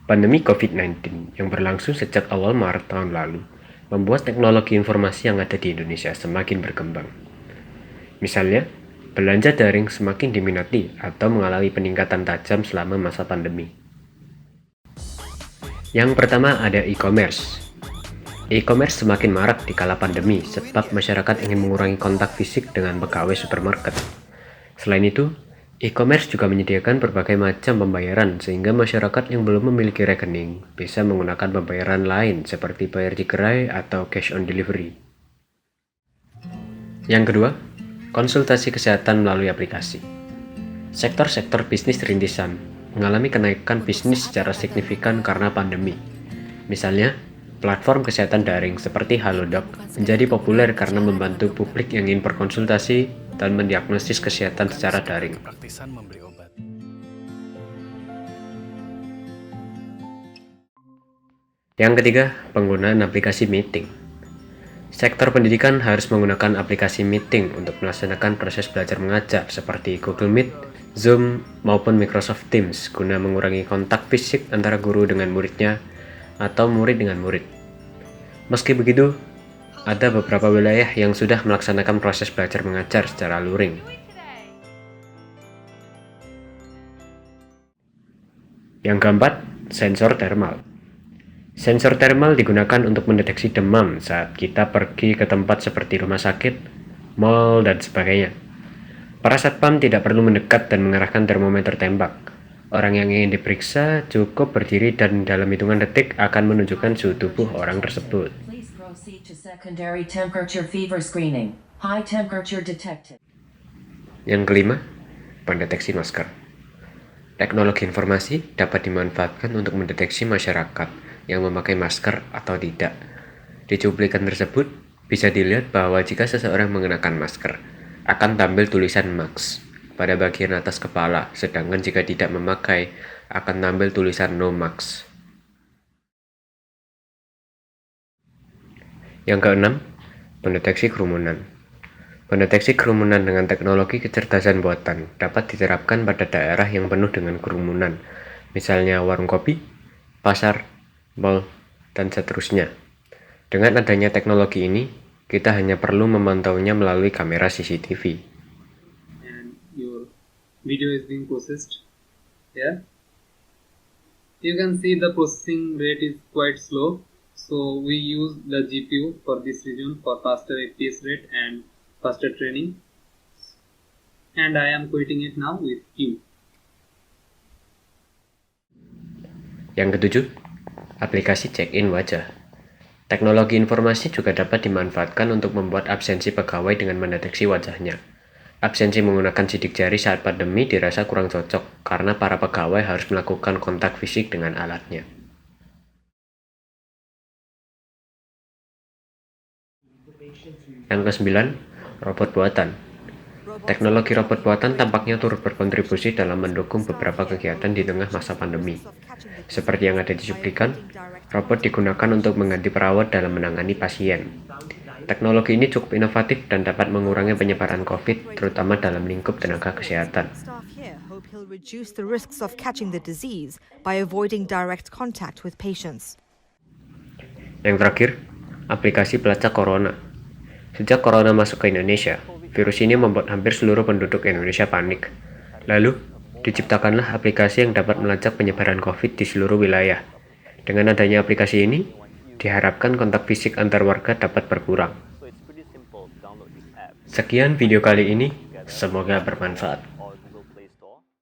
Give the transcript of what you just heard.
Pandemi COVID-19 yang berlangsung sejak awal Maret tahun lalu membuat teknologi informasi yang ada di Indonesia semakin berkembang. Misalnya, belanja daring semakin diminati atau mengalami peningkatan tajam selama masa pandemi. Yang pertama ada e-commerce. E-commerce semakin marak di kala pandemi sebab masyarakat ingin mengurangi kontak fisik dengan pegawai supermarket. Selain itu, e-commerce juga menyediakan berbagai macam pembayaran sehingga masyarakat yang belum memiliki rekening bisa menggunakan pembayaran lain seperti bayar di gerai atau cash on delivery. Yang kedua, konsultasi kesehatan melalui aplikasi. Sektor-sektor bisnis rintisan mengalami kenaikan bisnis secara signifikan karena pandemi. Misalnya, platform kesehatan daring seperti Halodoc menjadi populer karena membantu publik yang ingin berkonsultasi dan mendiagnosis kesehatan secara daring. Yang ketiga, penggunaan aplikasi meeting. Sektor pendidikan harus menggunakan aplikasi meeting untuk melaksanakan proses belajar mengajar seperti Google Meet, Zoom, maupun Microsoft Teams guna mengurangi kontak fisik antara guru dengan muridnya atau murid dengan murid. Meski begitu, ada beberapa wilayah yang sudah melaksanakan proses belajar mengajar secara luring. Yang keempat, sensor thermal. Sensor thermal digunakan untuk mendeteksi demam saat kita pergi ke tempat seperti rumah sakit, mal, dan sebagainya. Para satpam tidak perlu mendekat dan mengarahkan termometer tembak. Orang yang ingin diperiksa cukup berdiri dan dalam hitungan detik akan menunjukkan suhu tubuh orang tersebut. Yang kelima, pendeteksi masker. Teknologi informasi dapat dimanfaatkan untuk mendeteksi masyarakat yang memakai masker atau tidak. Di cuplikan tersebut, bisa dilihat bahwa jika seseorang mengenakan masker, akan tampil tulisan mask pada bagian atas kepala, sedangkan jika tidak memakai, akan tampil tulisan no mask. Yang keenam, pendeteksi kerumunan. Pendeteksi kerumunan dengan teknologi kecerdasan buatan dapat diterapkan pada daerah yang penuh dengan kerumunan, misalnya warung kopi, pasar, mal, dan seterusnya. Dengan adanya teknologi ini, kita hanya perlu memantaunya melalui kamera CCTV. And your video is being processed here. You can see the processing rate is quite slow, so we use the GPU for this region for faster FPS rate and faster training. And I am quitting it now with Q. Yang ketujuh, aplikasi check-in wajah. Teknologi informasi juga dapat dimanfaatkan untuk membuat absensi pegawai dengan mendeteksi wajahnya. Absensi menggunakan sidik jari saat pandemi dirasa kurang cocok karena para pegawai harus melakukan kontak fisik dengan alatnya. Yang kesembilan, robot buatan. Teknologi robot buatan tampaknya turut berkontribusi dalam mendukung beberapa kegiatan di tengah masa pandemi. Seperti yang ada di cuplikan, robot digunakan untuk mengganti perawat dalam menangani pasien. Teknologi ini cukup inovatif dan dapat mengurangi penyebaran COVID, terutama dalam lingkup tenaga kesehatan. Yang terakhir, aplikasi pelacak corona. Sejak corona masuk ke Indonesia, virus ini membuat hampir seluruh penduduk Indonesia panik. Lalu, diciptakanlah aplikasi yang dapat melacak penyebaran COVID di seluruh wilayah. Dengan adanya aplikasi ini, diharapkan kontak fisik antar warga dapat berkurang. Sekian video kali ini, semoga bermanfaat.